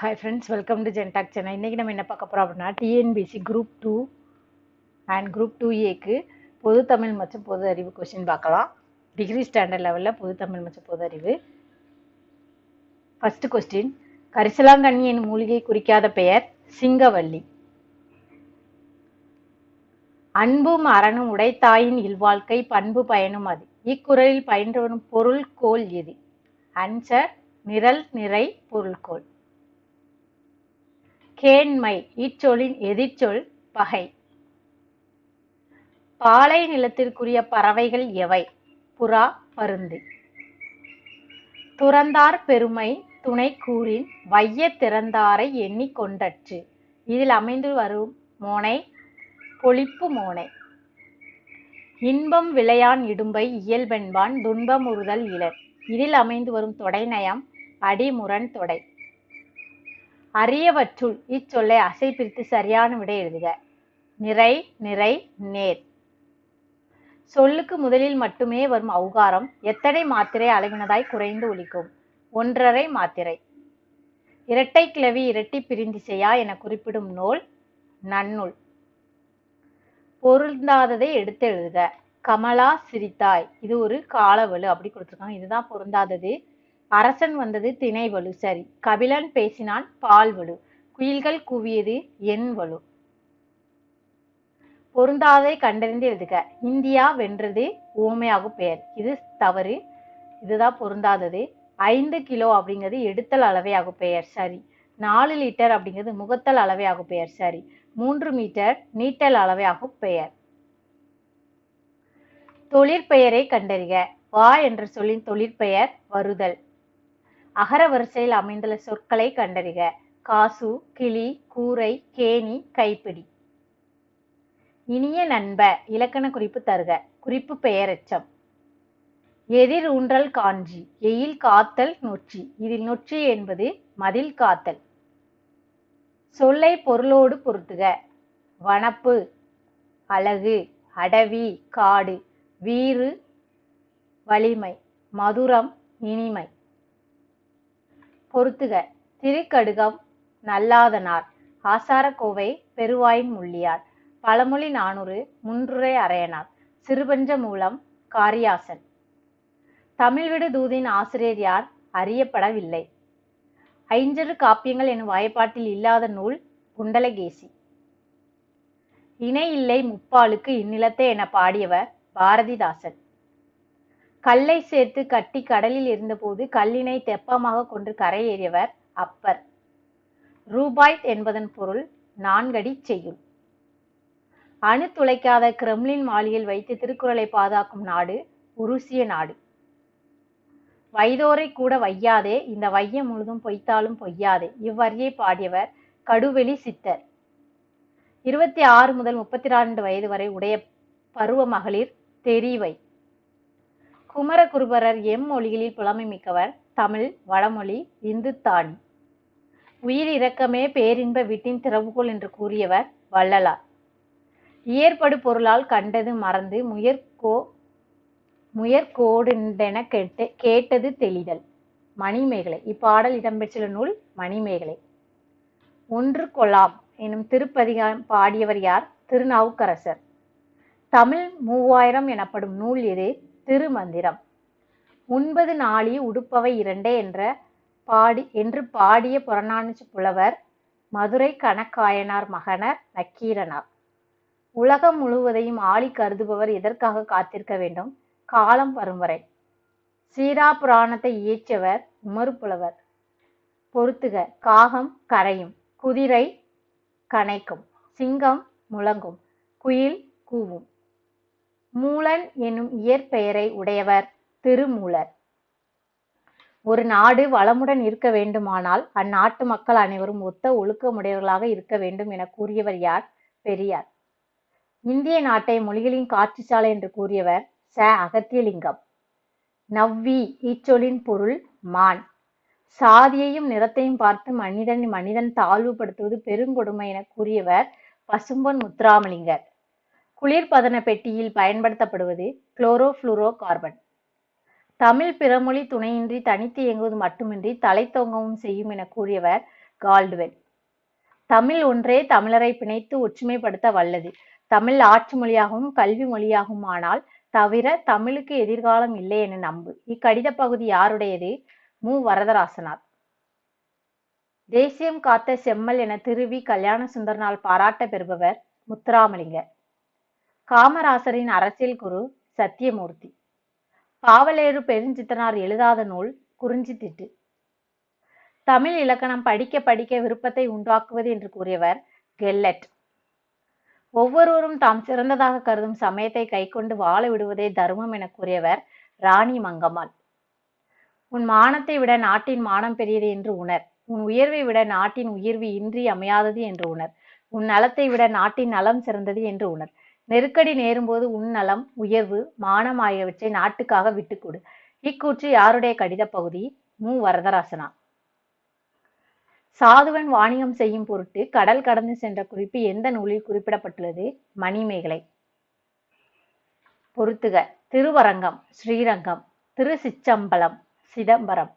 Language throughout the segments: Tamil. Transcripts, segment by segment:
ஹாய் ஃப்ரெண்ட்ஸ், வெல்கம் டு ஜென்டாக் சென்னை. இன்றைக்கி நம்ம என்ன பார்க்க போகிறோம் அப்படின்னா, டிஎன்பிசி குரூப் 2 அண்ட் குரூப் 2ஏக்கு பொது தமிழ் மற்றும் பொது அறிவு கொஸ்டின் பார்க்கலாம். டிகிரி ஸ்டாண்டர்ட் லெவலில் பொது தமிழ் மற்றும் பொது அறிவு. ஃபர்ஸ்ட் கொஸ்டின், கரிசலாங்கண்ணி என்னும் மூலிகை குறிக்காத பெயர் சிங்கவல்லி. அன்பும் அறனும் உடைத்தாயின் இல்வாழ்க்கை பண்பு பயனும் அது. இக்குறளில் பயின்று வரும் பொருள்கோள் எது? ஆன்சர் நிரல் நிறை பொருள்கோள். கேண்மை இச்சொல்லின் எதிர்ச்சொல் பகை. பாலை நிலத்திற்குரிய பறவைகள் எவை? புறா, பருந்து. துறந்தார் பெருமை துணை கூறின் வைய திறந்தாரை எண்ணி கொண்டற்று. இதில் அமைந்து வரும் மோனை பொழிப்பு மோனை. இன்பம் விளையான் இடும்பை இயல்பென்பான் துன்பம் உறுதல் இலர். இதில் அமைந்து வரும் தொடைநயம் அடிமுரண் தொடை. அரியவற்றுள் இச்சொல்லை அசை பிரித்து சரியான விடை எழுதுக. நிறை நிறை நேர். சொல்லுக்கு முதலில் மட்டுமே வரும் ஔகாரம் எத்தனை மாத்திரை அளவினதாய் குறைந்து ஒலிக்கும்? 1.5 மாத்திரை. இரட்டை கிளவி இரட்டி பிரிந்திசையா என குறிப்பிடும் நூல் நன்னூல். பொருந்தாததை எடுத்து எழுதுக. கமலா சிரித்தாய், இது ஒரு காலவலு அப்படி கொடுத்துருக்காங்க, இதுதான் பொருந்தாதது. அரசன் வந்தது திணை வலு, சரி. கபிலன் பேசினான் பால் வலு. குயில்கள் கூவியது என் வலு. பொருந்தாதை கண்டறிந்து எழுதுக. இந்தியா வென்றது ஊமையாகு பெயர், இது தவறு, இதுதான் பொருந்தாதது. 5 கிலோ அப்படிங்கிறது எடுத்தல் அளவையாகு பெயர், சரி. 4 லிட்டர் அப்படிங்கிறது முகத்தல் அளவையாகு பெயர், சரி. 3 மீட்டர் நீட்டல் அளவையாகு பெயர். தொழிற்பெயரை கண்டறிக. வா என்ற சொல்லின் தொழிற்பெயர் வருதல். அகர வரிசையில் அமைந்துள்ள சொற்களை கண்டறிக. காசு, கிளி, கூரை, கேணி, கைப்பிடி. இனிய நண்ப இலக்கண குறிப்பு தருக. குறிப்பு பெயரெச்சம். எதிர் ஊன்றல் காஞ்சி எயில் காத்தல் நொச்சி. இதில் நொச்சி என்பது மதில் காத்தல். சொல்லை பொருளோடு பொருத்துக. வனப்பு அழகு, அடவி காடு, வீறு வலிமை, மதுரம் இனிமை. பொருத்துக. திருக்கடுகம் நல்லாதனார், ஆசாரக்கோவை பெருவாயின் முள்ளியார், பழமொழி 400 முன்றுரை அரையனார், சிறுபஞ்ச மூலம் காரியாசன். தமிழ்விடு தூதின் ஆசிரியர் யார்? அறியப்படவில்லை. ஐஞ்சறு காப்பியங்கள் எனும் வாய்ப்பாட்டில் இல்லாத நூல் குண்டலகேசி. இணை இல்லை முப்பாலுக்கு இந்நிலத்தை என பாடியவர் பாரதிதாசன். கல்லை சேர்த்து கட்டி கடலில் இருந்தபோது கல்லினை தெப்பமாக கொண்டு கரையேறியவர் அப்பர். ரூபாய் என்பதன் பொருள் 4 அடி செய்யுள். அணு துளைக்காத கிரெம்ளின் மாளிகையில் வைத்து திருக்குறளை பாதுகாக்கும் நாடு உருசிய நாடு. வைதோரை கூட வையாதே இந்த வையம் முழுதும் பொய்த்தாலும் பொய்யாதே, இவ்வரியை பாடியவர் கடுவெளி சித்தர். 26 முதல் 32 வயது வரை உடைய பருவ மகளிர் தெரிவை. குமரகுருபரர் மொழிகளில் புலமை மிக்கவர். தமிழ், வடமொழி, இந்துத்தானி. உயிர் இரக்கமே பேரின்ப வீட்டின் திறவுகோல் என்று கூறியவர் வள்ளலார். இயற்படு பொருளால் கண்டது மறந்து முயற்கோடென கேட்டது தெளிதல். மணிமேகலை. இப்பாடல் இடம்பெற்றுள்ள நூல் மணிமேகலை. ஒன்று கொலாம் எனும் திருப்பதிகம் பாடியவர் யார்? திருநாவுக்கரசர். தமிழ் 3000 எனப்படும் நூல் எது? திருமந்திரம். 9 நாளி உடுப்பவை 2 என்று பாடிய புறநானூற்று புலவர் மதுரை கணக்காயனார் மகனர் நக்கீரனார். உலகம் முழுவதையும் ஆளி கருதுபவர் எதற்காக காத்திருக்க வேண்டும்? காலம் வரும் வரை. சீரா புராணத்தை இயற்றியவர் உமறு புலவர். பொருத்துக. காகம் கரையும், குதிரை கனைக்கும், சிங்கம் முழங்கும், குயில் கூவும். மூலன் என்னும் இயற்பெயரை உடையவர் திருமூலர். ஒரு நாடு வளமுடன் இருக்க வேண்டுமானால் அந்நாட்டு மக்கள் அனைவரும் ஒத்த ஒழுக்கமுடையவர்களாக இருக்க வேண்டும் என கூறியவர் யார்? பெரியார். இந்திய நாட்டை மொழிகளின் காட்சி சாலை என்று கூறியவர் அகத்தியலிங்கம். நவ்வி இச்சொல்லின் பொருள் மான். சாதியையும் நிறத்தையும் பார்த்து மனிதன் தாழ்வுபடுத்துவது பெருங்கொடுமை என கூறியவர் பசும்பொன் முத்துராமலிங்கர். குளிர்பதன பெட்டியில் பயன்படுத்தப்படுவது குளோரோஃப்ளூரோ கார்பன். தமிழ் பிறமொழி துணையின்றி தனித்து இயங்குவது மட்டுமின்றி தலை தொங்கவும் செய்யும் என கூறியவர் கால்டுவெல். தமிழ் ஒன்றே தமிழரை பிணைத்து ஒற்றுமைப்படுத்த வல்லது. தமிழ் ஆட்சி மொழியாகவும் கல்வி மொழியாகுமானால் தவிர தமிழுக்கு எதிர்காலம் இல்லை என நம்பு. இக்கடித பகுதி யாருடையது? மு. வரதராசனார். தேசியம் காத்த செம்மல் என திருவி கல்யாண சுந்தரனால் பாராட்ட பெறுபவர் முத்துராமலிங்கர். காமராசரின் அரசியல் குரு சத்தியமூர்த்தி. பாவலேறு பெருஞ்சித்தனார் எழுதாத நூல் குறிஞ்சித்திட்டு. தமிழ் இலக்கணம் படிக்க படிக்க விருப்பத்தை உண்டாக்குவது என்று கூறியவர் கெல்லட். ஒவ்வொருவரும் தாம் சிறந்ததாக கருதும் சமயத்தை கைக்கொண்டு வாழ விடுவதே தர்மம் என கூறியவர் ராணி மங்கம்மாள். உன் மானத்தை விட நாட்டின் மானம் பெரியது என்று உணர். உன் உயர்வை விட நாட்டின் உயர்வு இன்றி அமையாதது என்று உணர். உன் நலத்தை விட நாட்டின் நலம் சிறந்தது என்று உணர். நெருக்கடி நேரும்போது உன் நலம், உயர்வு, மானம் ஆகியவற்றை நாட்டுக்காக விட்டுக்கொடு. இக்கூற்று யாருடைய கடித பகுதி? மு. வரதராசனா. சாதுவன் வாணிகம் செய்யும் பொருட்டு கடல் கடந்து சென்ற குறிப்பு எந்த நூலில் குறிப்பிடப்பட்டுள்ளது? மணிமேகலை. பொறுத்துக. திருவரங்கம் ஸ்ரீரங்கம், திருச்சிற்றம்பலம் சிதம்பரம்,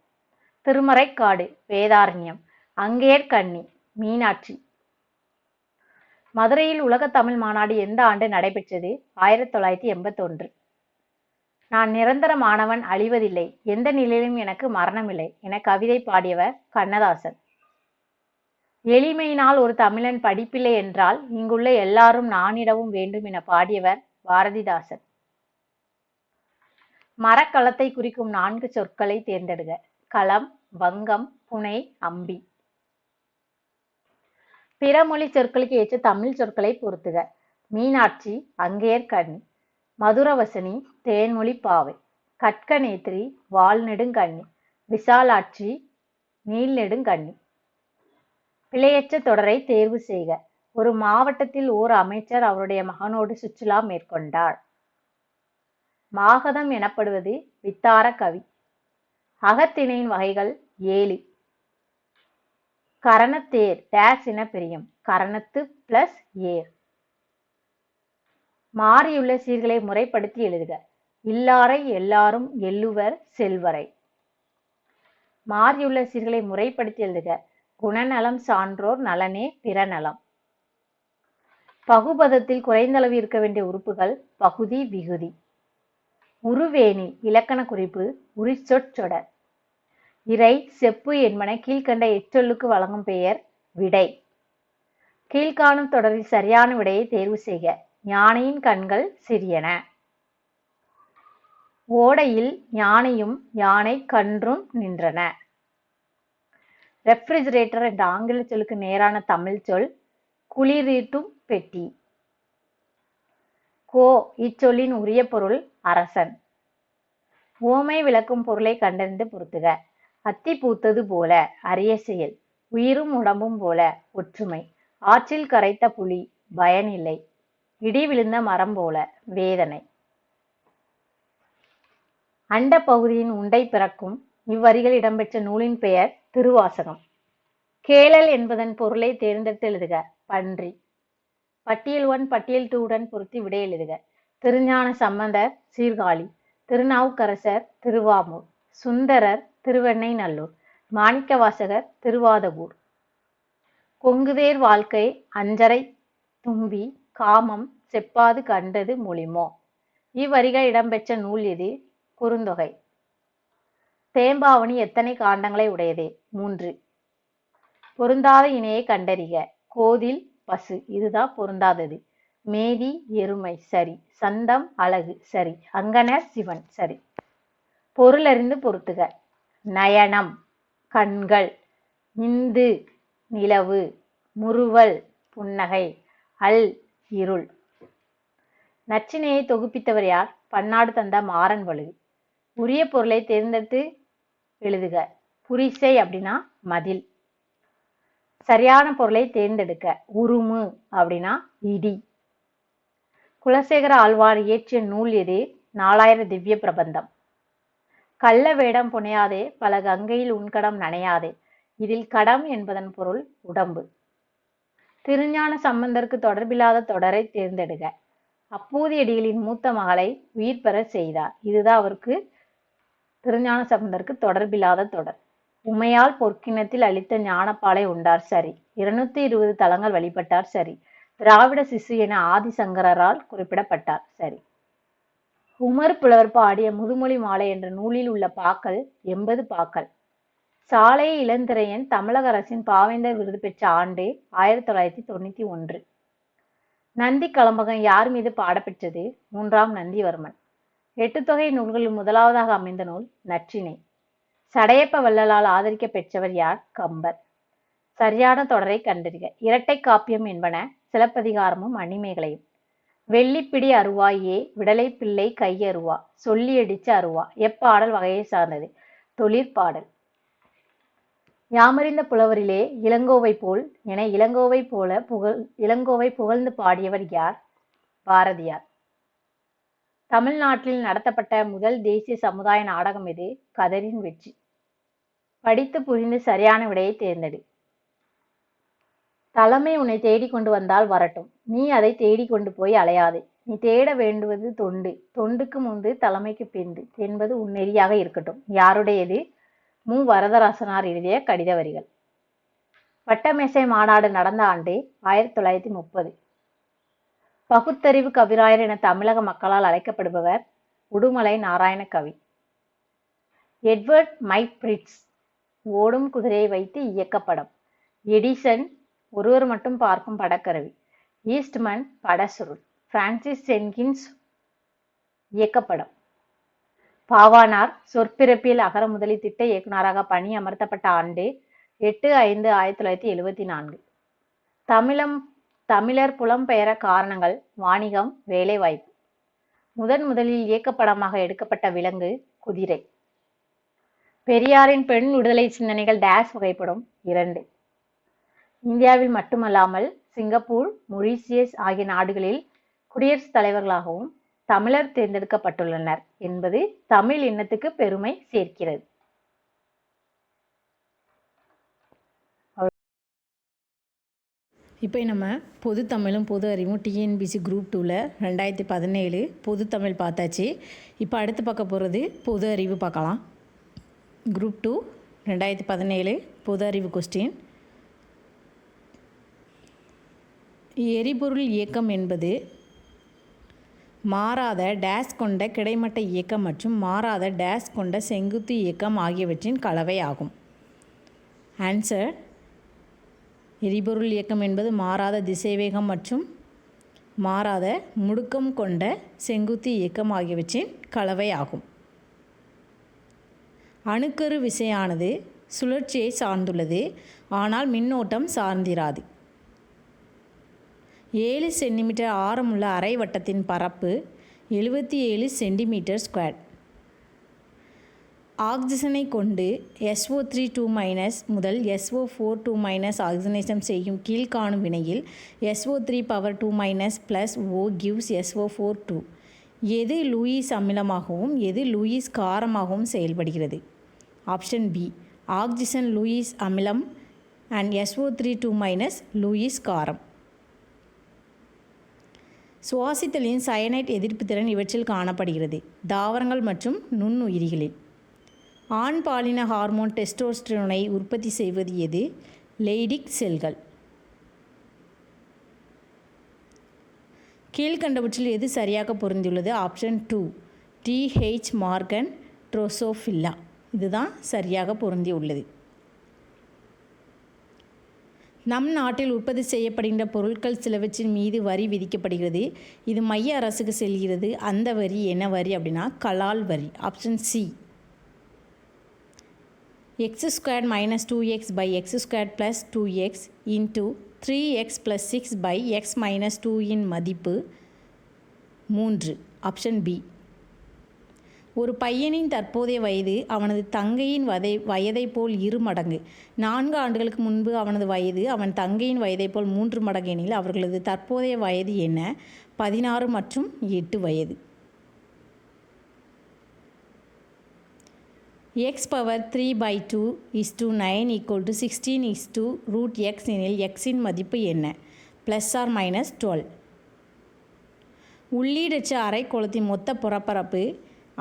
திருமறைக்காடு வேதாரண்யம், அங்கேற்கண்ணி மீனாட்சி. மதுரையில் உலக தமிழ் மாநாடு எந்த ஆண்டு நடைபெற்றது? 1981. நான் நிரந்தரமானவன், அழிவதில்லை, எந்த நிலையிலும் எனக்கு மரணமில்லை என கவிதை பாடியவர் கண்ணதாசன். எளிமையினால் ஒரு தமிழன் படிப்பில்லை என்றால் இங்குள்ள எல்லாரும் நானிடவும் வேண்டும் என பாடியவர் பாரதிதாசன். மரக்கலத்தை குறிக்கும் 4 சொற்களை தேர்ந்தெடுக. களம், வங்கம், புனை, அம்பி. பிறமொழி சொற்களுக்கு ஏற்ற தமிழ் சொற்களை பொறுத்துக. மீனாட்சி அங்கேற்கண்ணி, மதுரவசனி தேன்மொழி பாவை, கட்கநேத்திரி வால்நெடுங்கண்ணி, விசாலாட்சி நீள்நெடுங்கண்ணி. பிழையற்ற தொடரை தேர்வு செய்க. ஒரு மாவட்டத்தில் ஓர் அமைச்சர் அவருடைய மகனோடு சுற்றுலா மேற்கொண்டார். மாகதம் எனப்படுவது வித்தார கவி. அகத்திணையின் வகைகள் 7. கரணத்தேர் டேஸ் என பிரியும். கரணத்து பிளஸ் ஏர். மாறியுள்ள சீர்களை முறைப்படுத்தி எழுதுக. இல்லாரை எல்லாரும் எள்ளுவர் செல்வரை. மாறியுள்ள சீர்களை முறைப்படுத்தி எழுதுக. குணநலம் சான்றோர் நலனே பிறநலம். பகுபதத்தில் குறைந்தளவு இருக்க வேண்டிய உறுப்புகள் பகுதி, விகுதி. உருவேணி இலக்கண குறிப்பு உரிச்சொற்றொடர். இறை, செப்பு என்பன கீழ்கண்ட எச்சொல்லுக்கு வழங்கும் பெயர் விடை. கீழ்காணும் தொடரில் சரியான விடையை தேர்வு செய்க. யானையின் கண்கள் சிறியன. ஓடையில் யானையும் யானை கன்றும் நின்றன. ரெஃப்ரிஜரேட்டர் என்ற ஆங்கில சொல்லுக்கு நேரான தமிழ் சொல் குளிரூட்டும் பெட்டி. கோ இச்சொல்லின் உரிய பொருள் அரசன். ஓமை விளக்கும் பொருளை கண்டறிந்து பொறுத்துக. அத்தி பூத்தது போல அரிய செயல். உயிரும் உடம்பும் போல ஒற்றுமை. ஆற்றில் கரைத்த புலி பயனில்லை. இடி விழுந்த மரம் போல வேதனை. அண்ட பகுதியின் உண்டை பிறக்கும். இவ்வரிகள் இடம்பெற்ற நூலின் பெயர் திருவாசகம். கேளல் என்பதன் பொருளை தேர்ந்தெடுத்து எழுதுக. பன்றி. பட்டியல் 1 பட்டியல் 2 உடன் பொருத்தி விடை எழுதுக. திருஞான சம்பந்தர் சீர்காழி, திருநாவுக்கரசர் திருவாமூர், சுந்தரர் திருவெண்ணைநல்லூர், மாணிக்கவாசகர் திருவாதவூர். கொங்குதேர் வாழ்க்கை அஞ்சரை தும்பி காமம் செப்பாது கண்டது மொழிமோ. இவ்வரிகள் இடம்பெற்ற நூல் எது? குறுந்தொகை. தேம்பாவணி எத்தனை காண்டங்களை உடையது? 3. பொருந்தாத இணையை கண்டறிக. கோதில் பசு, இதுதான் பொருந்தாதது. மேதி எருமை, சரி. சந்தம் அழகு, சரி. அங்கனர் சிவன், சரி. பொருளறிந்து பொருத்துக. நயனம் கண்கள், இந்து நிலவு, முறுவல் புன்னகை, அல் இருள். நச்சினையை தொகுப்பித்தவர் யார்? பன்னாடு தந்த மாறன் வழுதி. உரிய பொருளை தேர்ந்தெடுத்து எழுதுக. புரிசை அப்படின்னா மதில். சரியான பொருளை தேர்ந்தெடுக்க. உருமு அப்படின்னா இடி. குலசேகர ஆழ்வார் இயற்றிய நூல் எது? 4000 திவ்ய பிரபந்தம். கள்ள வேடம் புனையாதே பல கங்கையில் உன்கடம் நனையாதே. இதில் கடம் என்பதன் பொருள் உடம்பு. திருஞான சம்பந்தருக்கு தொடர்பில்லாத தொடரை தேர்ந்தெடுக. அப்பூதியடிகளின் மூத்த மகளை உயிர் பெற செய்தார். இதுதான் அவருக்கு திருஞான சம்பந்தருக்கு தொடர்பில்லாத தொடர். உமையால் பொற்கிண்ணத்தில் அளித்த ஞானப்பாலை உண்டார் சரி. 220 தலங்கள் வழிபட்டார் சரி. திராவிட சிசு என ஆதிசங்கரால் குறிப்பிடப்பட்டார் சரி. உமர் புலவர் பாடிய முதுமொழி மாலை என்ற நூலில் உள்ள பாக்கள் 80 பாக்கள். சாலை இளந்திரையன் தமிழக அரசின் பாவேந்தர் விருது பெற்ற ஆண்டு 1991. நந்தி கலம்பகம் யார் மீது பாடப்பெற்றது? 3ஆம் நந்திவர்மன். 8 தொகை நூல்களில் முதலாவதாக அமைந்த நூல் நற்றிணை. சடையப்ப வள்ளலால் ஆதரிக்க பெற்றவர் யார்? கம்பர். சரியான தொடரை கண்டறிக. இரட்டை காப்பியம் என்பன சிலப்பதிகாரமும் மணிமேகலையும். வெள்ளிப்பிடி அருவா ஏ விடலை பிள்ளை கையருவா சொல்லி அடிச்ச அருவா எப்பாடல் வகையை சார்ந்தது? தொழிற்பாடல். யாமறிந்த புலவரிலே இளங்கோவை போல் என இளங்கோவை புகழ்ந்து பாடியவர் யார்? பாரதியார். தமிழ்நாட்டில் நடத்தப்பட்ட முதல் தேசிய சமுதாய நாடகம் எது? கதரின் வெற்றி. படித்து புரிந்து சரியான விடையை தேர்ந்தெடு. தலைமை உன்னை தேடிக்கொண்டு வந்தால் வரட்டும், நீ அதை தேடிக்கொண்டு போய் அலையாதே. நீ தேட வேண்டுவது தொண்டு, தொண்டுக்கு முந்து தலைமைக்கு பிந்து என்பது உன் நெறியாக இருக்கட்டும். யாருடையது? மு. வரதராசனார் எழுதிய கடித வரிகள். வட்டமேசை மாநாடு நடந்த ஆண்டு 1930. பகுத்தறிவு கவிராயர் என தமிழக மக்களால் அழைக்கப்படுபவர் உடுமலை நாராயண கவி. எட்வர்ட் மைப்ரிட்ஸ் ஓடும் குதிரையை வைத்து இயக்கப்படம். எடிசன் ஒருவர் மட்டும் பார்க்கும் படக்கருவி. ஈஸ்ட்மன் படசுருள். பிரான்சிஸ் ஜென்கின்ஸ் இயக்கப்படம். பாவாணர் சொற்பிறப்பியல் அகர முதலி திட்ட இயக்குநராக பணி அமர்த்தப்பட்ட ஆண்டு 8/5/1974. தமிழர் புலம்பெயர காரணங்கள் வாணிகம், வேலைவாய்ப்பு. முதலில் இயக்கப்படமாக எடுக்கப்பட்ட விலங்கு குதிரை. பெரியாரின் பெண் விடுதலை சிந்தனைகள் டேஸ் வகைப்படும் 2. இந்தியாவில் மட்டுமல்லாமல் சிங்கப்பூர், மொரீசியஸ் ஆகிய நாடுகளில் குடியரசுத் தலைவர்களாகவும் தமிழர் தேர்ந்தெடுக்கப்பட்டுள்ளனர் என்பது தமிழ் எண்ணத்துக்கு பெருமை சேர்க்கிறது. இப்போ நம்ம பொது தமிழும் பொது அறிவும் டிஎன்பிசி குரூப் 2ல் 2017 பொது தமிழ் பார்த்தாச்சு. இப்போ அடுத்து பார்க்க போகிறது பொது அறிவு பார்க்கலாம். குரூப் 2 2017 பொது அறிவு கொஸ்டின். எரிபொருள் இயக்கம் என்பது மாறாத டேஸ் கொண்ட கிடைமட்ட இயக்கம் மற்றும் மாறாத டேஸ் கொண்ட செங்குத்து இயக்கம் ஆகியவற்றின் கலவை ஆகும். ஆன்சர்: எரிபொருள் இயக்கம் என்பது மாறாத திசைவேகம் மற்றும் மாறாத முடுக்கம் கொண்ட செங்குத்து இயக்கம் ஆகியவற்றின் கலவை ஆகும். அணுக்கரு விசையானது சுழற்சியை சார்ந்துள்ளது, ஆனால் மின்னோட்டம் சார்ந்திராது. 7 சென்டிமீட்டர் ஆரமுள்ள அரை வட்டத்தின் பரப்பு 77 சென்டிமீட்டர் ஸ்கொயர். ஆக்சிஜனை கொண்டு SO3 2- முதல் SO4 2- ஆக்சிஜனேஷன் செய்யும் கீழ்காணும் வினையில் SO3 + O gives SO4 2. எது லூயிஸ் அமிலமாகவும் எது லூயிஸ் காரமாகவும் செயல்படுகிறது? ஆப்ஷன் பி, ஆக்சிஜன் லூயிஸ் அமிலம் அண்ட் SO3 2- லூயிஸ் காரம். சுவாசித்தலின் சயனைட் எதிர்ப்பு திறன் இவற்றில் காணப்படுகிறது: தாவரங்கள் மற்றும் நுண்ணுயிரிகளில். ஆண் பாலின ஹார்மோன் டெஸ்டோஸ்டிரோனை உற்பத்தி செய்வது எது? லெய்டிக் செல்கள். கீழ்கண்டவற்றில் எது சரியாக பொருந்தியுள்ளது? Option 2, TH Morgan Drosophila. இதுதான் சரியாக பொருந்தியுள்ளது. நம் நாட்டில் உற்பத்தி செய்யப்படுகின்ற பொருட்கள் சிலவற்றின் மீது வரி விதிக்கப்படுகிறது. இது மைய அரசுக்கு செல்கிறது. அந்த வரி என்ன வரி அப்படின்னா கலால் வரி. Option C. x² - 2x / x² + 2x into 3x + 6 / x - 2 இன் மதிப்பு 3. Option B. ஒரு பையனின் தற்போதைய வயது அவனது தங்கையின் வயதை போல் 2 மடங்கு. 4 ஆண்டுகளுக்கு முன்பு அவனது வயது அவன் தங்கையின் வயதை போல் 3 மடங்கு எனில் அவர்களது தற்போதைய வயது என்ன? 16 மற்றும் 8 வயது. x^3/2 = 9 = 16 √x எனில் x-இன் மதிப்பு என்ன? +or -12. உள்ளீடற்ற அரைக்கோளத்தின் மொத்த புறப்பரப்பு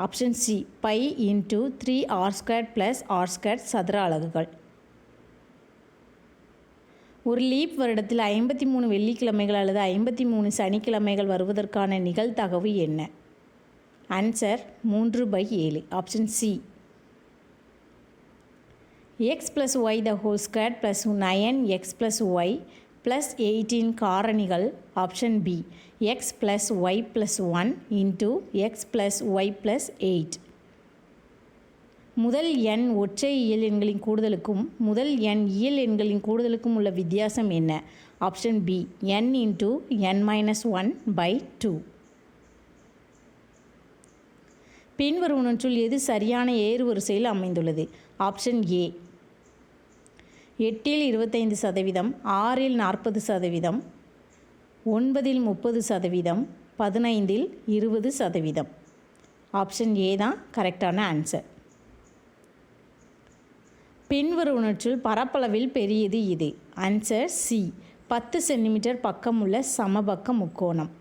option C pi into 3r² plus r² சதுர அலகுகள். ஒரு லீப் வருடத்தில் 53 வெள்ளிக்கிழமைகள் அல்லது 53 சனிக்கிழமைகள் வருவதற்கான நிகழ்தகவு என்ன? Answer 3/7. Option C. X plus y the whole square plus 9x plus y plus 18 காரணிகள். Option B x plus y plus 1 into x plus y plus 8. முதல் எண் ஒற்றை இயல் எண்களின் கூடுதலுக்கும் முதல் எண் இயல் எண்களின் கூடுதலுக்கும் உள்ள வித்தியாசம் என்ன? Option B n into n-1/2. பின்வருவனற்றுள் எது சரியான ஏறுவரிசையில் அமைந்துள்ளது? Option A 8 will 25%, 6 will 40%, 9 will 30%, 15 will 20%. Option A தான் கரெக்டான ஆன்சர். பின்வருவனற்றுள் பரப்பளவில் பெரியது இது? ஆன்சர் சி 10 சென்டிமீட்டர் பக்கமுள்ள சமபக்க முக்கோணம்.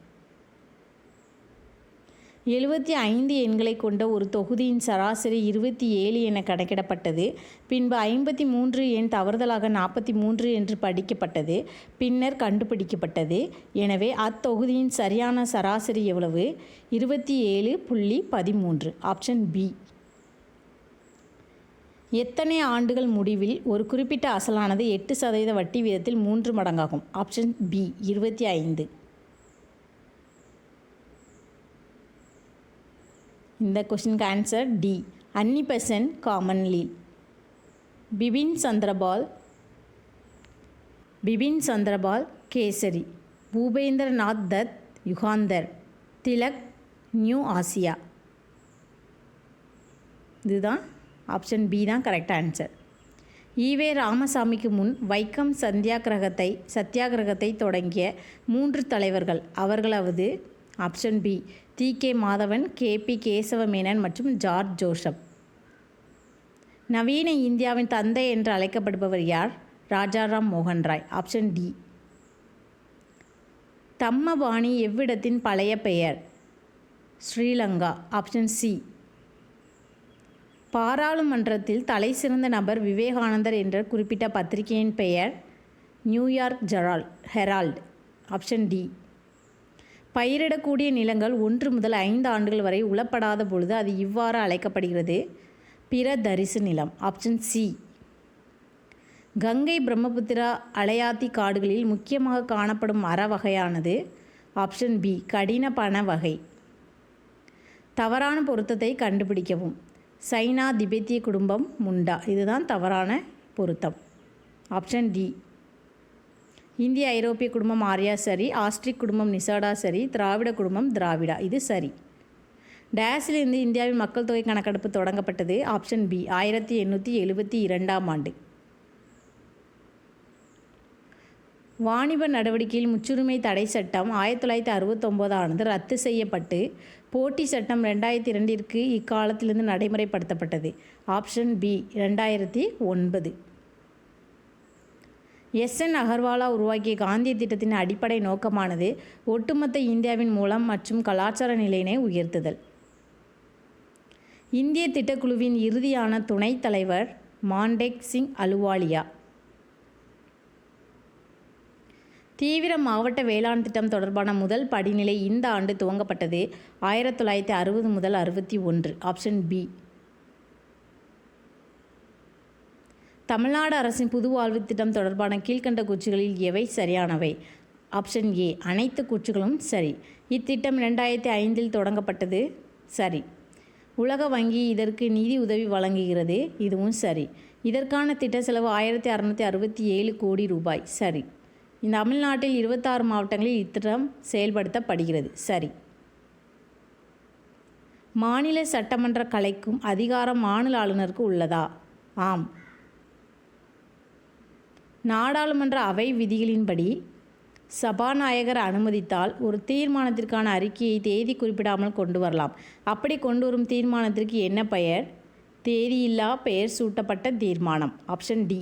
75 எண்களை கொண்ட ஒரு தொகுதியின் சராசரி 27 என கணக்கிடப்பட்டது. பின்பு 53 எண் தவறுதலாக 43 என்று படிக்கப்பட்டது. பின்னர் கண்டுபிடிக்கப்பட்டது. எனவே அத்தொகுதியின் சரியான சராசரி எவ்வளவு? 27.13. Option B. எத்தனை ஆண்டுகள் முடிவில் ஒரு குறிப்பிட்ட அசலானது 8% வட்டி வீதத்தில் 3 மடங்காகும்? Option B 25. இந்த கொஸ்டினுக்கு answer D Annie Besant Commonweal. Bipin Chandra Pal Kesari, Bhupendranath Dutt Yugantar, Tilak New Asia. இதுதான் ஆப்ஷன் பி தான் கரெக்ட் ஆன்சர். ஈவே ராமசாமிக்கு முன் வைக்கம் சத்தியாகிரகத்தை தொடங்கிய 3 தலைவர்கள். அவர்களாவது? Option B T K. Madhavan, K P. Kesava Menon மற்றும் ஜார்ஜ் ஜோசப். நவீன இந்தியாவின் தந்தை என்று அழைக்கப்படுபவர் யார்? ராஜாராம் மோகன் ராய். Option D. தம்மபாணி எவ்விடத்தின் பழைய பெயர்? ஸ்ரீலங்கா. Option C. பாராளுமன்றத்தில் தலைசிறந்த நபர் விவேகானந்தர் என்ற குறிப்பிட்ட பத்திரிகையின் பெயர்? New York Herald. Option D. பயிரிடக்கூடிய நிலங்கள் 1 முதல் 5 ஆண்டுகள் வரை உழப்படாத பொழுது அது இவ்வாறு அழைக்கப்படுகிறது? பிற தரிசு நிலம். Option C. கங்கை பிரம்மபுத்திரா அலையாத்தி காடுகளில் முக்கியமாக காணப்படும் மர வகையானது? ஆப்ஷன் பி கடின பன வகை. தவறான பொருத்தத்தை கண்டுபிடிக்கவும். சைனா திபெத்திய குடும்பம் முண்டா. இதுதான் தவறான பொருத்தம். Option D. இந்திய ஐரோப்பிய குடும்பம் ஆர்யா சரி, ஆஸ்ட்ரிக் குடும்பம் நிசாடா சரி, திராவிட குடும்பம் திராவிடா. இது சரி. டேஸிலிருந்து இந்தியாவின் மக்கள் தொகை கணக்கெடுப்பு தொடங்கப்பட்டது? ஆப்ஷன் பி 1872ஆம் ஆண்டு. வாணிப நடவடிக்கையில் முற்றுரிமை தடை சட்டம் 1969 ஆனது ரத்து செய்யப்பட்டு போட்டி சட்டம் 2002ற்கு இக்காலத்திலிருந்து நடைமுறைப்படுத்தப்பட்டது? Option B 2009. எஸ்.என். அகர்வாலா உருவாக்கிய காந்திய திட்டத்தின் அடிப்படை நோக்கமானது ஒட்டுமொத்த இந்தியாவின் மூலம் மற்றும் கலாச்சார நிலையினை உயர்த்துதல். இந்திய திட்டக்குழுவின் இறுதியான துணைத் தலைவர் மான்டேக் சிங் அலுவாலியா. தீவிர மாவட்ட வேளாண் திட்டம் தொடர்பான முதல் படிநிலை இந்த ஆண்டு துவங்கப்பட்டது? 1960 முதல் 61. Option B. தமிழ்நாடு அரசின் புது வாழ்வு திட்டம் தொடர்பான கீழ்கண்ட கூற்றுகளில் எவை சரியானவை? ஆப்ஷன் ஏ அனைத்து கூற்றுகளும் சரி. இத்திட்டம் 2005இல் தொடங்கப்பட்டது? சரி. உலக வங்கி இதற்கு நிதி உதவி வழங்குகிறது? இதுவும் சரி. இதற்கான திட்ட செலவு 1667 கோடி ரூபாய். சரி. இந்த தமிழ்நாட்டில் 26 மாவட்டங்களில் இத்திட்டம் செயல்படுத்தப்படுகிறது? சரி. மாநில சட்டமன்ற கலைக்கும் அதிகாரம் மாநில ஆளுநருக்கு உள்ளதா? ஆம். நாடாளுமன்ற அவை விதிகளின்படி சபாநாயகர் அனுமதித்தால் ஒரு தீர்மானத்திற்கான அறிக்கையை தேதி குறிப்பிடாமல் கொண்டு வரலாம். அப்படி கொண்டு வரும் தீர்மானத்திற்கு என்ன பெயர்? தேதியில்லா பெயர் சூட்டப்பட்ட தீர்மானம். Option D.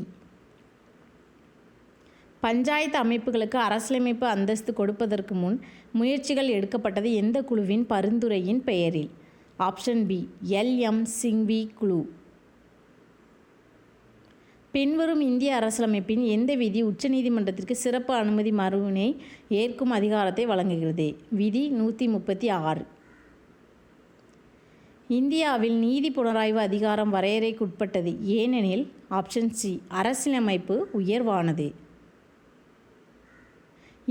பஞ்சாயத்து அமைப்புகளுக்கு அரசியலமைப்பு அந்தஸ்து கொடுப்பதற்கு முன் முயற்சிகள் எடுக்கப்பட்டது எந்த குழுவின் பரிந்துரையின் பெயரில்? Option B எல்.எம். சிங்வி குழு. பின்வரும் இந்திய அரசியலமைப்பின் எந்த விதி உச்சநீதிமன்றத்திற்கு சிறப்பு அனுமதி மனுவினை ஏற்கும் அதிகாரத்தை வழங்குகிறது? விதி 136. இந்தியாவில் நீதி புனராய்வு அதிகாரம் வரையறைக்குட்பட்டது ஏனெனில் ஆப்ஷன் சி அரசியலமைப்பு உயர்வானது.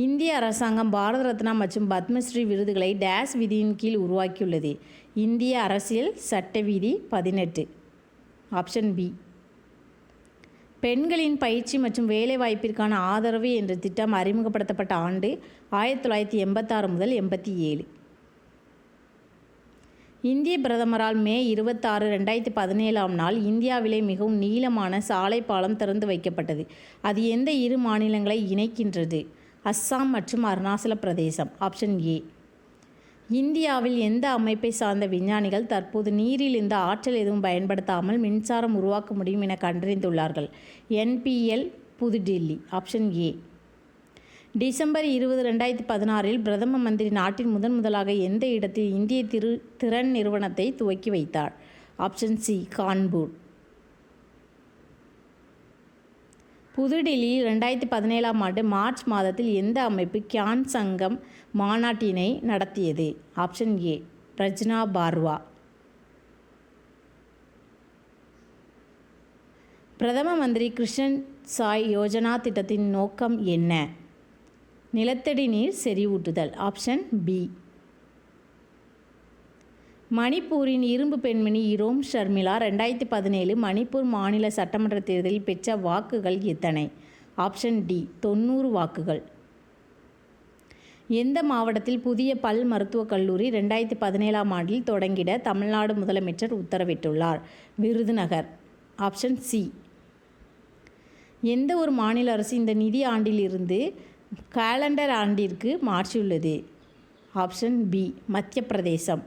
இந்திய அரசாங்கம் பாரத ரத்னா மற்றும் பத்மஸ்ரீ விருதுகளை டேஸ் விதியின் கீழ் உருவாக்கியுள்ளது. இந்திய அரசியல் சட்ட விதி 18. Option B. பெண்களின் பயிற்சி மற்றும் வேலைவாய்ப்பிற்கான ஆதரவு என்ற திட்டம் அறிமுகப்படுத்தப்பட்ட ஆண்டு 1986 முதல் 87. இந்திய பிரதமரால் மே 26, 2017 நாள் இந்தியாவிலே மிகவும் நீளமான சாலை பாலம் திறந்து வைக்கப்பட்டது. அது எந்த இரு மாநிலங்களை இணைக்கின்றது? அஸ்ஸாம் மற்றும் அருணாச்சல பிரதேசம். Option A. இந்தியாவில் எந்த அமைப்பை சார்ந்த விஞ்ஞானிகள் தற்போது நீரில் இந்த ஆற்றல் எதுவும் பயன்படுத்தாமல் மின்சாரம் உருவாக்க முடியும் என கண்டறிந்துள்ளார்கள்? NPL, New Delhi. Option A. December 20, 2016 பிரதம மந்திரி நாட்டின் முதலாக எந்த இடத்தில் இந்திய திறன் நிறுவனத்தை துவக்கி வைத்தார்? Option C Kanpur. புதுடில்லியில் 2017 மார்ச் மாதத்தில் எந்த அமைப்பு கியான் சங்கம் மாநாட்டினை நடத்தியது? ஆப்ஷன் ஏ ரஜ்னா பார்வா. பிரதம மந்திரி கிருஷன் சாய் யோஜனா திட்டத்தின் நோக்கம் என்ன? நிலத்தடி நீர் செறிவூட்டுதல். Option B. மணிப்பூரின் இரும்பு பெண்மணி இரோம் ஷர்மிளா 2017 மணிப்பூர் மாநில சட்டமன்ற தேர்தலில் பெற்ற வாக்குகள் எத்தனை? ஆப்ஷன் டி 90 வாக்குகள். எந்த மாவட்டத்தில் புதிய பல் மருத்துவக் கல்லூரி 2017 தொடங்கிட தமிழ்நாடு முதலமைச்சர் உத்தரவிட்டுள்ளார்? விருதுநகர். Option C. எந்த ஒரு மாநில அரசு இந்த நிதி ஆண்டிலிருந்து காலண்டர் ஆண்டிற்கு மாற்றியுள்ளது? ஆப்ஷன் பி மத்திய பிரதேசம்.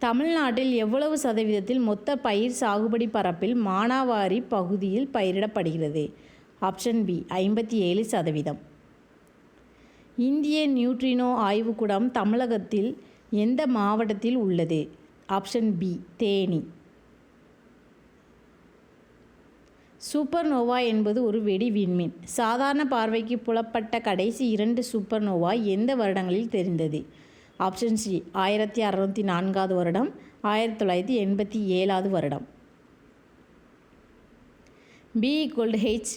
தமிழ்நாட்டில் எவ்வளவு சதவீதத்தில் மொத்த பயிர் சாகுபடி பரப்பில் மானாவாரி பகுதியில் பயிரிடப்படுகிறது? Option B 57%. இந்திய நியூட்ரினோ ஆய்வுக்கூடம் தமிழகத்தில் எந்த மாவட்டத்தில் உள்ளது? Option B Theni. சூப்பர்னோவா என்பது ஒரு வெடி விண்மீன். சாதாரண பார்வைக்கு புலப்பட்ட கடைசி 2 சூப்பர்னோவா எந்த வருடங்களில் தெரிந்தது? ஆப்ஷன் சி 1604 வருடம், 1987 வருடம். B = H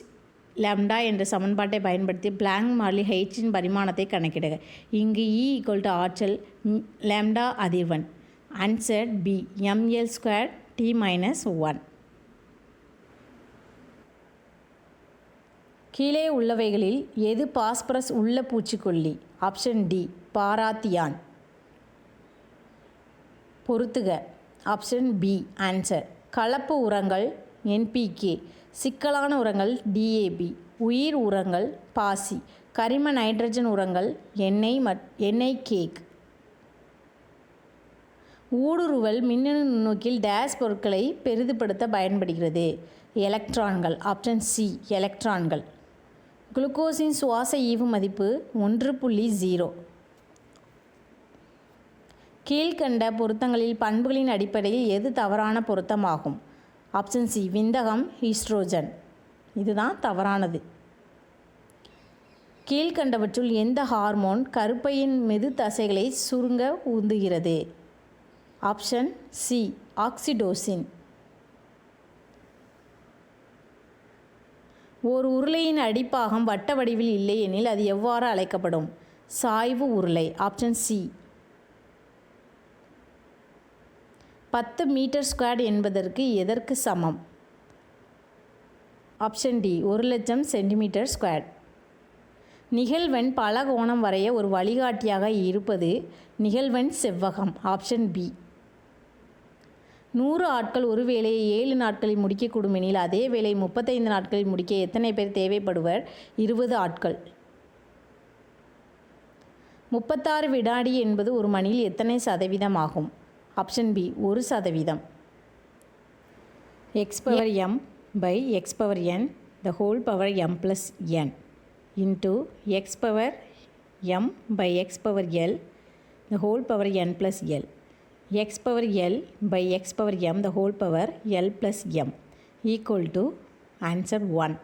லாம்டா என்ற சமன்பாட்டை பயன்படுத்தி பிளாங்க் மாறிலி Hன் பரிமாணத்தை கணக்கிடுக. இங்கு E = ஆற்றல், லாம்டா அதிர்வெண். Answer B mL² T-1. கீழே உள்ளவைகளில் எது பாஸ்பரஸ் உள்ள பூச்சிக்கொல்லி? Option D parathion. பொறுத்துக. Option B answer. கலப்பு உரங்கள் NPK, சிக்கலான உரங்கள் DAP, உயிர் உரங்கள் பாசி, கரிம நைட்ரஜன் உரங்கள் எண்ணெய் கேக். ஊடுருவல் மின்னணு நுண்ணோக்கில் டேஸ் பொருட்களை பெரிதுபடுத்த பயன்படுகிறது? எலக்ட்ரான்கள். ஆப்ஷன் சி எலக்ட்ரான்கள். குளுக்கோஸின் சுவாச ஈவு மதிப்பு 1.0. கீழ்கண்ட பொருத்தங்களில் பண்புகளின் அடிப்படையில் எது தவறான பொருத்தமாகும்? ஆப்ஷன் சி விந்தகம் ஈஸ்ட்ரோஜன். இதுதான் தவறானது. கீழ்கண்டவற்றுள் எந்த ஹார்மோன் கருப்பையின் மெது தசைகளை சுருங்க உந்துகிறது? Option C oxytocin. ஓர் உருளையின் அடிப்பாகம் வட்ட வடிவில் இல்லை எனில் அது எவ்வாறு அழைக்கப்படும்? சாய்வு உருளை. Option C. 10 மீட்டர்² என்பதற்கு எதற்கு சமம்? Option D 1,00,000 சென்டிமீட்டர்². நிகழ்வெண் பலகோணம் வரைய ஒரு வழிகாட்டியாக இருப்பது நிகழ்வெண் செவ்வகம். Option B. 100 ஆட்கள் ஒரு வேலையை 7 நாட்களில் முடிக்கக்கூடும் எனில் அதே வேலை 35 நாட்களில் முடிக்க எத்தனை பேர் தேவைப்படுவர்? 20 ஆட்கள். 36 வினாடி என்பது ஒரு மணியில் எத்தனை சதவீதம் ஆகும்? Option B 1%. x⁻m/x⁻n m+n. into x power m by x power l the whole power n plus l. X power l by x power m the whole power l plus m equal to answer 1.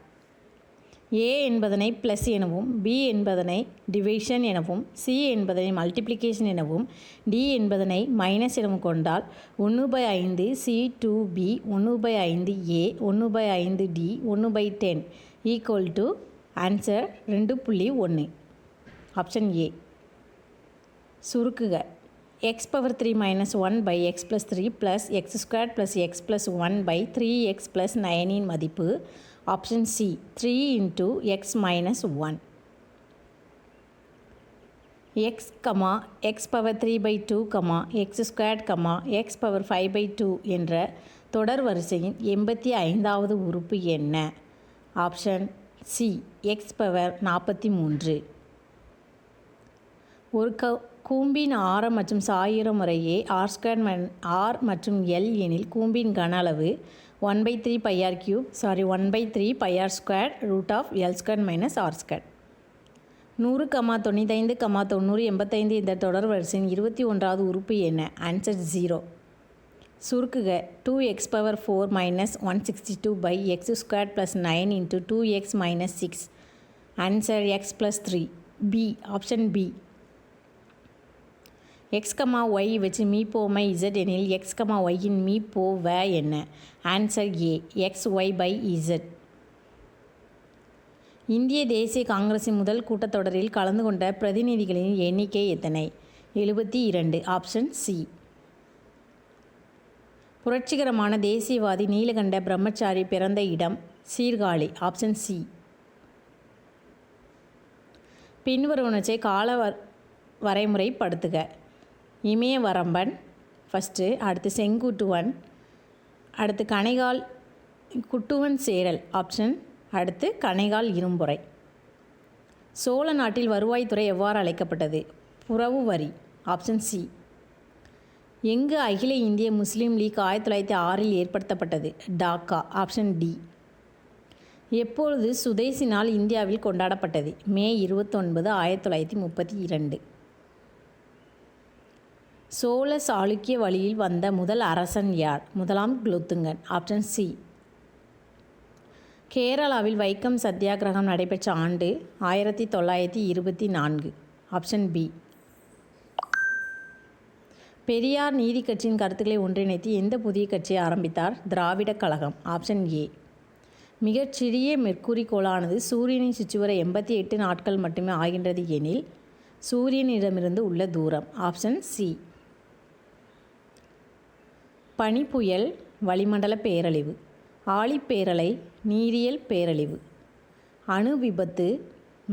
a என்பதனை ப்ளஸ் எனவும் b என்பதனை டிவிஷன் எனவும் c என்பதனை மல்டிப்ளிகேஷன் எனவும் d என்பதனை மைனஸ் எனவும் கொண்டால் 1/5 c2b 1/5 a 1/5 d 1/10 equal to answer 2.1. Option A. சுருக்குக x power 3 minus 1 by x plus 3 plus x squared plus x plus 1 by 3x plus 9 இன் மதிப்பு option C 3 into x minus 1. x, x power 3 by 2, x squared, x power 5 by 2 என்ற தொடர் வரிசையின் 85வது உறுப்பு என்ன? Option C x power 43. ஒரு கூம்பின் ஆரம் மற்றும் சாயுரம் முறையே r மற்றும் l எனில் கூம்பின் கன அளவு 1/3 pi r cube 1/3 pi r squared root of l squared minus r squared. 100, 95, 90, 85 இந்த தொடர் வரிசையின் 21வது உறுப்பு என்ன? Answer 0. சுருக்குக 2x power 4 minus 162 by x squared plus 9 into 2x minus 6. Answer x plus 3. B. Option B. x, y வச்சு மீப்போமை z எனில் x, y இன் மீப்போவ என்ன? Answer A x, y by z. இந்திய தேசிய காங்கிரஸின் முதல் கூட்டத்தொடரில் கலந்து கொண்ட பிரதிநிதிகளின் எண்ணிக்கை எத்தனை? 72. Option C. புரட்சிகரமான தேசியவாதி நீலகண்ட பிரம்மச்சாரி பிறந்த இடம் சீர்காழி. Option C. பின்வருவனவற்றை கால வரைமுறைப்படுத்துக. இமயவரம்பன் ஃபஸ்ட்டு, அடுத்து செங்குட்டுவன், அடுத்து கணைகால் குட்டுவன் சேரல் ஆப்ஷன், அடுத்து கணைகால் இரும்புரை. சோழ நாட்டில் வருவாய்த்துறை எவ்வாறு அழைக்கப்பட்டது? புறவு வரி. Option C. எங்கு அகில இந்திய முஸ்லீம் லீக் 1906 ஏற்படுத்தப்பட்டது? டாக்கா. Option D. எப்பொழுது சுதேசி நாள் இந்தியாவில் கொண்டாடப்பட்டது? மே 29, 1932. சோழ சாளுக்கிய வழியில் வந்த முதல் அரசன் யார்? முதலாம் குலோத்துங்கன். Option C. கேரளாவில் வைக்கம் சத்தியாகிரகம் நடைபெற்ற ஆண்டு 1924. Option B. பெரியார் நீதி கட்சியின் கருத்துக்களை ஒன்றிணைத்து எந்த புதிய கட்சியை ஆரம்பித்தார்? திராவிட கழகம். Option A. மிகச்சிறிய மெர்க்குரி கோளானது சூரியனை சுற்றி வர 88 நாட்கள் மட்டுமே ஆகின்றது எனில் சூரியனிடமிருந்து உள்ள தூரம். Option C. பனிப்புயல் வளிமண்டல பேரழிவு, ஆழிப்பேரலை நீரியல் பேரழிவு, அணு விபத்து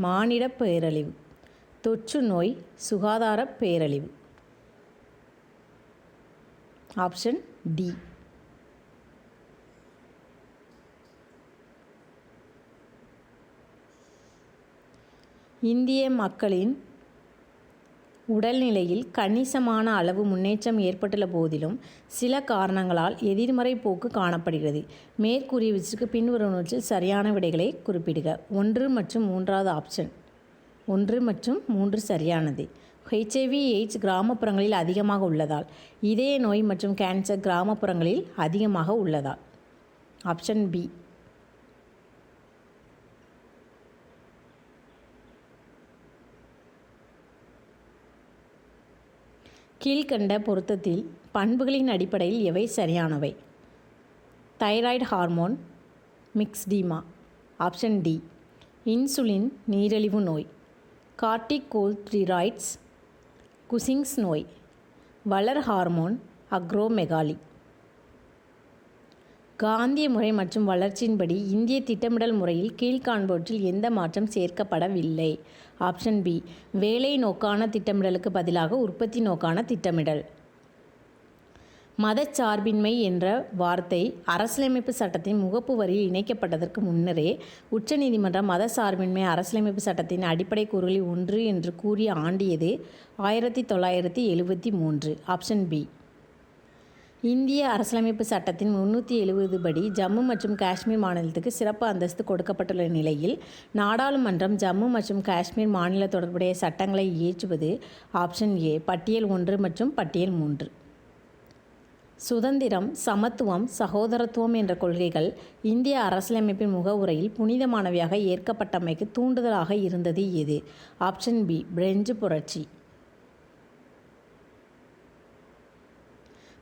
மானிட பேரழிவு, தொற்று நோய் சுகாதார பேரழிவு. Option D. இந்திய மக்களின் உடல்நிலையில் கணிசமான அளவு முன்னேற்றம் ஏற்பட்டுள்ள போதிலும் சில காரணங்களால் எதிர்மறை போக்கு காணப்படுகிறது. மேற்கூறியவற்றுக்கு பின்வருவனவற்றில் சரியான விடைகளை குறிப்பிடுக. 1 மற்றும் 3வது ஆப்ஷன். 1 மற்றும் 3 சரியானது. HIV/AIDS கிராமப்புறங்களில் அதிகமாக உள்ளதால், இதய நோய் மற்றும் கேன்சர் கிராமப்புறங்களில் அதிகமாக உள்ளதால். Option B. கீழ்கண்ட பொருத்தத்தில் பண்புகளின் அடிப்படையில் எவை சரியானவை? Thyroid hormone myxoedema. Option D. Insulin நீரிழிவு நோய், கார்டிகோஸ்டீராய்ட்ஸ் குசிங்ஸ் நோய், வளர் ஹார்மோன் அக்ரோமெகாலி. காந்திய முறை மற்றும் வளர்ச்சியின்படி இந்திய திட்டமிடல் முறையில் கீழ்காண்பவற்றில் எந்த மாற்றம் சேர்க்கப்படவில்லை? Option B. வேலை நோக்கான திட்டமிடலுக்கு பதிலாக உற்பத்தி நோக்கான திட்டமிடல். மதச்சார்பின்மை என்ற வார்த்தை அரசியலமைப்பு சட்டத்தின் முகப்பு வரியில் இணைக்கப்பட்டதற்கு முன்னரே உச்சநீதிமன்றம் மதச்சார்பின்மை அரசியலமைப்பு சட்டத்தின் அடிப்படை கூறுகளில் ஒன்று என்று கூறி ஆண்டியது 1973. Option B. இந்திய அரசியலமைப்பு சட்டத்தின் 370 படி ஜம்மு மற்றும் காஷ்மீர் மாநிலத்துக்கு சிறப்பு அந்தஸ்து கொடுக்கப்பட்டுள்ள நிலையில் நாடாளுமன்றம் ஜம்மு மற்றும் காஷ்மீர் மாநில தொடர்புடைய சட்டங்களை இயற்றுவது. ஆப்ஷன் ஏ பட்டியல் 1 மற்றும் பட்டியல் 3. சுதந்திரம், சமத்துவம், சகோதரத்துவம் என்ற கொள்கைகள் இந்திய அரசியலமைப்பின் முகவுரையில் புனிதமானவையாக ஏற்கப்பட்டமைக்கு தூண்டுதலாக இருந்தது எது? ஆப்ஷன் பி பிரெஞ்சு புரட்சி.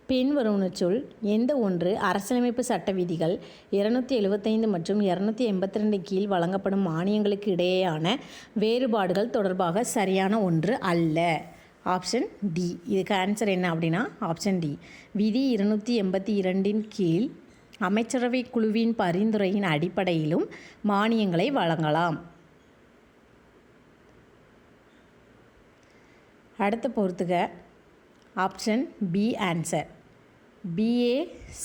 பின்வருவனவற்றுள் எந்த ஒன்று அரசியலமைப்பு சட்ட விதிகள் 275 மற்றும் 282 கீழ் வழங்கப்படும் மானியங்களுக்கு இடையேயான வேறுபாடுகள் தொடர்பாக சரியான ஒன்று அல்ல? Option D. இதுக்கு ஆன்சர் என்ன அப்படின்னா ஆப்ஷன் டி. விதி 282 கீழ் அமைச்சரவை குழுவின் பரிந்துரையின் அடிப்படையிலும் மானியங்களை வழங்கலாம். அடுத்த பொறுத்துக option B answer. PA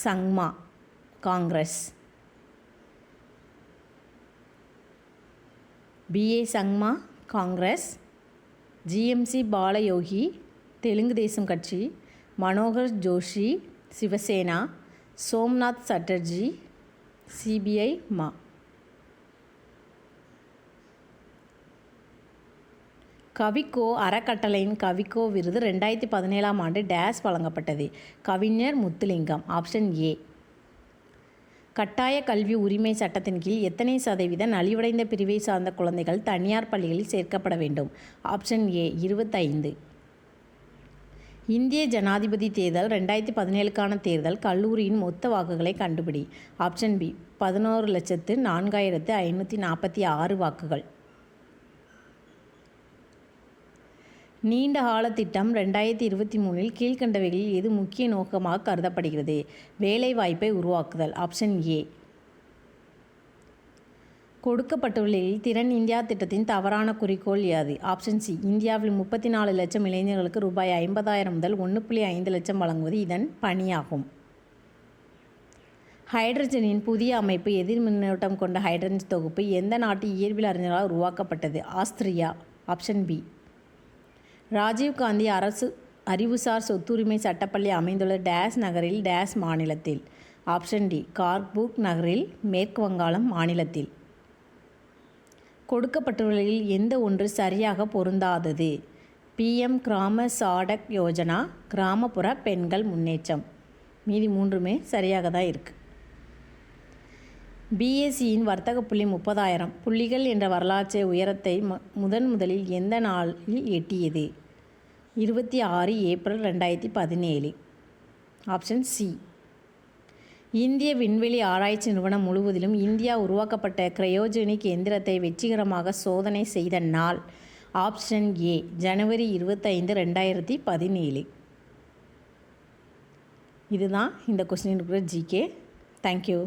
Sangma Congress. PA Sangma Congress. GMC Balayogi Telugu Desam கட்சி. மனோகர் ஜோஷி சிவசேனா. சோம்நாத் சட்டர்ஜி சிபிஐ மா. கவிக்கோ அறக்கட்டளையின் கவிக்கோ விருது 2017 ஆண்டு டேஸ் வழங்கப்பட்டது. கவிஞர் முத்துலிங்கம். Option A. கட்டாய கல்வி உரிமை சட்டத்தின் கீழ் எத்தனை சதவீத நலிவடைந்த பிரிவை சார்ந்த குழந்தைகள் தனியார் பள்ளிகளில் சேர்க்கப்பட வேண்டும்? Option A 25. இந்திய ஜனாதிபதி தேர்தல் 2017க்கான தேர்தல் கல்லூரியின் மொத்த வாக்குகளை கண்டுபிடி. ஆப்ஷன் பி 11,04,546 வாக்குகள். நீண்டகால திட்டம் 2023 கீழ்கண்டவைகளில் எது முக்கிய நோக்கமாக கருதப்படுகிறது? வேலைவாய்ப்பை உருவாக்குதல். Option A. கொடுக்கப்பட்டுள்ளதில் திறன் இந்தியா திட்டத்தின் தவறான குறிக்கோள் யாது? Option C. இந்தியாவில் 34 லட்சம் இளைஞர்களுக்கு ரூபாய் 50,000 முதல் 1.5 லட்சம் வழங்குவது இதன் பணியாகும். ஹைட்ரஜனின் புதிய அமைப்பு எதிர் மின்னோட்டம் கொண்ட ஹைட்ரஜன் தொகுப்பு எந்த நாட்டு இயற்பியல் அறிஞர்களால் உருவாக்கப்பட்டது? ஆஸ்திரியா. Option B. ராஜீவ்காந்தி அரசு அறிவுசார் சொத்துரிமை சட்டப்பள்ளி அமைந்துள்ள டேஸ் நகரில் டேஸ் மாநிலத்தில்? Option D. கார்புக் நகரில் மேற்கு வங்காளம் மாநிலத்தில். கொடுக்கப்பட்டுள்ளதில் எந்த ஒன்று சரியாக பொருந்தாதது? PM கிராம சாடக் யோஜனா, கிராமப்புற பெண்கள் முன்னேற்றம். மீதி மூன்றுமே சரியாக தான் இருக்குது. BSEயின் வர்த்தக புள்ளி 30,000 புள்ளிகள் என்ற வரலாற்று உயரத்தை முதலில் எந்த நாளில் எட்டியது? 26 ஏப்ரல் 2017. Option C. இந்திய விண்வெளி ஆராய்ச்சி நிறுவனம் முழுவதிலும் இந்தியா உருவாக்கப்பட்ட கிரையோஜெனிக் எந்திரத்தை வெற்றிகரமாக சோதனை செய்த நாள்? ஆப்ஷன் ஏ ஜனவரி 25, 2017. இதுதான் இந்த கொஸ்டின் இருக்கிற ஜிகே. தேங்க்யூ.